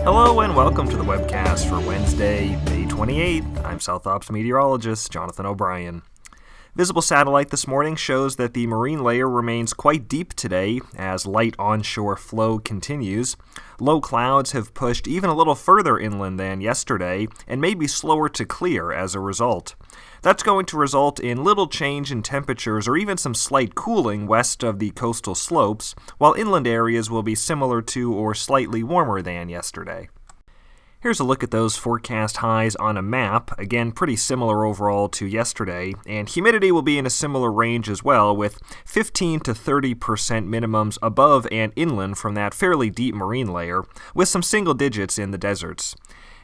Hello and welcome to the Webcast for Wednesday, May 28th. I'm South Ops meteorologist Jonathan O'Brien. Visible satellite this morning shows that the marine layer remains quite deep today as light onshore flow continues. Low clouds have pushed even a little further inland than yesterday and may be slower to clear as a result. That's going to result in little change in temperatures or even some slight cooling west of the coastal slopes, while inland areas will be similar to or slightly warmer than yesterday. Here's a look at those forecast highs on a map, again pretty similar overall to yesterday, and humidity will be in a similar range as well, with 15 to 30% minimums above and inland from that fairly deep marine layer, with some single digits in the deserts.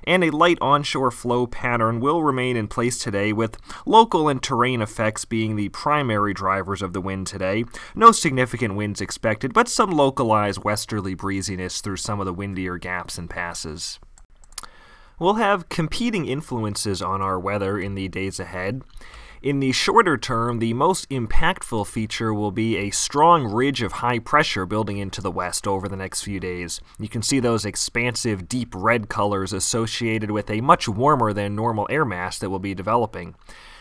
And a light onshore flow pattern will remain in place today, with local and terrain effects being the primary drivers of the wind today. No significant winds expected, but some localized westerly breeziness through some of the windier gaps and passes. We'll have competing influences on our weather in the days ahead. In the shorter term, the most impactful feature will be a strong ridge of high pressure building into the west over the next few days. You can see those expansive deep red colors associated with a much warmer than normal air mass that will be developing.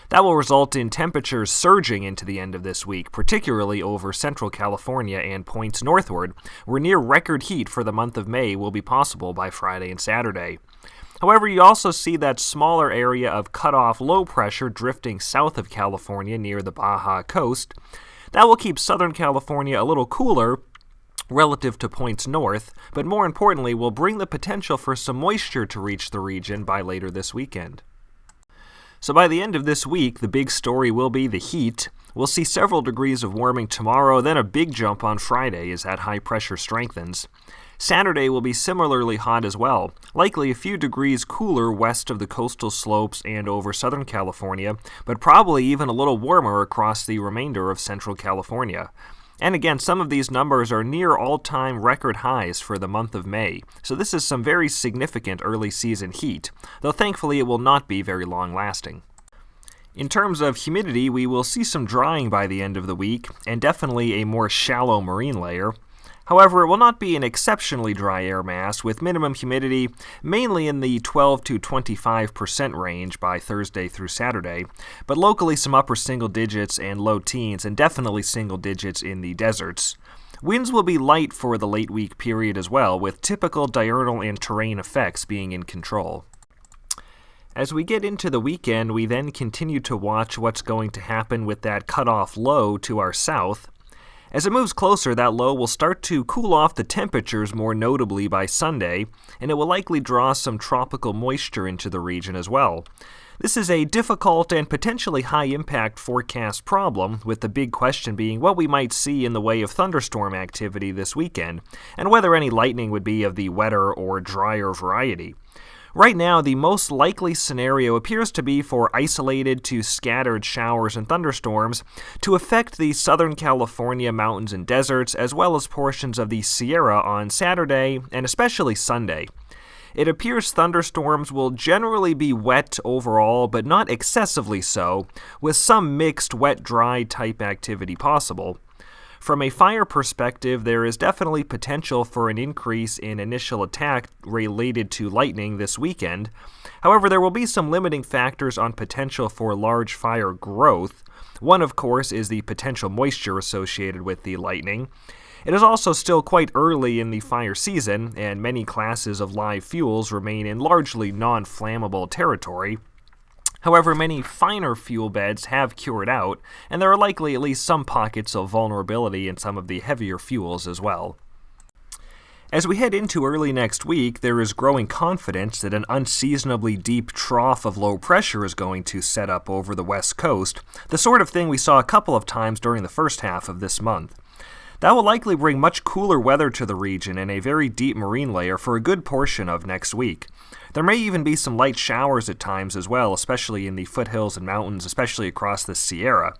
That will result in temperatures surging into the end of this week, particularly over central California and points northward, where near record heat for the month of May will be possible by Friday and Saturday. However, you also see that smaller area of cutoff low pressure drifting south of California near the Baja coast. That will keep Southern California a little cooler relative to points north, but more importantly will bring the potential for some moisture to reach the region by later this weekend. So by the end of this week, the big story will be the heat. We'll see several degrees of warming tomorrow, then a big jump on Friday as that high pressure strengthens. Saturday will be similarly hot as well, likely a few degrees cooler west of the coastal slopes and over Southern California, but probably even a little warmer across the remainder of Central California. And again, some of these numbers are near all-time record highs for the month of May, so this is some very significant early season heat, though thankfully it will not be very long-lasting. In terms of humidity, we will see some drying by the end of the week, and definitely a more shallow marine layer. However, it will not be an exceptionally dry air mass, with minimum humidity mainly in the 12 to 25% range by Thursday through Saturday, but locally some upper single digits and low teens, and definitely single digits in the deserts. Winds will be light for the late week period as well, with typical diurnal and terrain effects being in control. As we get into the weekend, we then continue to watch what's going to happen with that cutoff low to our south. As it moves closer, that low will start to cool off the temperatures more notably by Sunday, and it will likely draw some tropical moisture into the region as well. This is a difficult and potentially high-impact forecast problem, with the big question being what we might see in the way of thunderstorm activity this weekend, and whether any lightning would be of the wetter or drier variety. Right now, the most likely scenario appears to be for isolated to scattered showers and thunderstorms to affect the Southern California mountains and deserts, as well as portions of the Sierra on Saturday and especially Sunday. It appears thunderstorms will generally be wet overall, but not excessively so, with some mixed wet-dry type activity possible. From a fire perspective, there is definitely potential for an increase in initial attack related to lightning this weekend. However, there will be some limiting factors on potential for large fire growth. One, of course, is the potential moisture associated with the lightning. It is also still quite early in the fire season, and many classes of live fuels remain in largely non-flammable territory. However, many finer fuel beds have cured out, and there are likely at least some pockets of vulnerability in some of the heavier fuels as well. As we head into early next week, there is growing confidence that an unseasonably deep trough of low pressure is going to set up over the west coast, the sort of thing we saw a couple of times during the first half of this month. That will likely bring much cooler weather to the region and a very deep marine layer for a good portion of next week. There may even be some light showers at times as well, especially in the foothills and mountains, especially across the Sierra.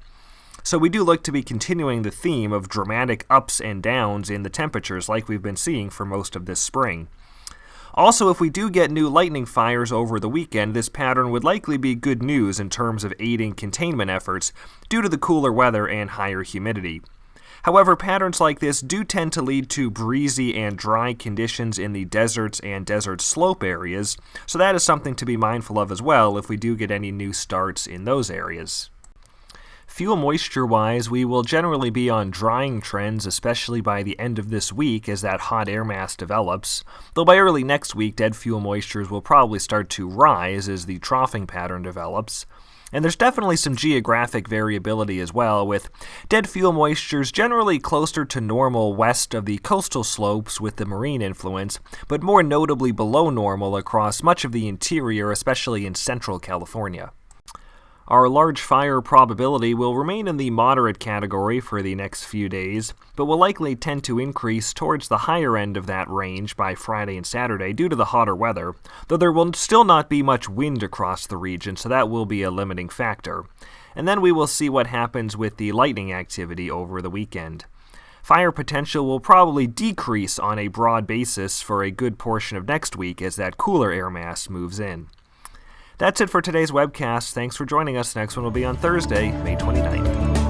So we do look to be continuing the theme of dramatic ups and downs in the temperatures like we've been seeing for most of this spring. Also, if we do get new lightning fires over the weekend, this pattern would likely be good news in terms of aiding containment efforts due to the cooler weather and higher humidity. However, patterns like this do tend to lead to breezy and dry conditions in the deserts and desert slope areas, so that is something to be mindful of as well if we do get any new starts in those areas. Fuel moisture-wise, we will generally be on drying trends, especially by the end of this week as that hot air mass develops, though by early next week, dead fuel moistures will probably start to rise as the troughing pattern develops. And there's definitely some geographic variability as well, with dead fuel moistures generally closer to normal west of the coastal slopes with the marine influence, but more notably below normal across much of the interior, especially in central California. Our large fire probability will remain in the moderate category for the next few days, but will likely tend to increase towards the higher end of that range by Friday and Saturday due to the hotter weather, though there will still not be much wind across the region, so that will be a limiting factor. And then we will see what happens with the lightning activity over the weekend. Fire potential will probably decrease on a broad basis for a good portion of next week as that cooler air mass moves in. That's it for today's webcast. Thanks for joining us. Next one will be on Thursday, May 29th.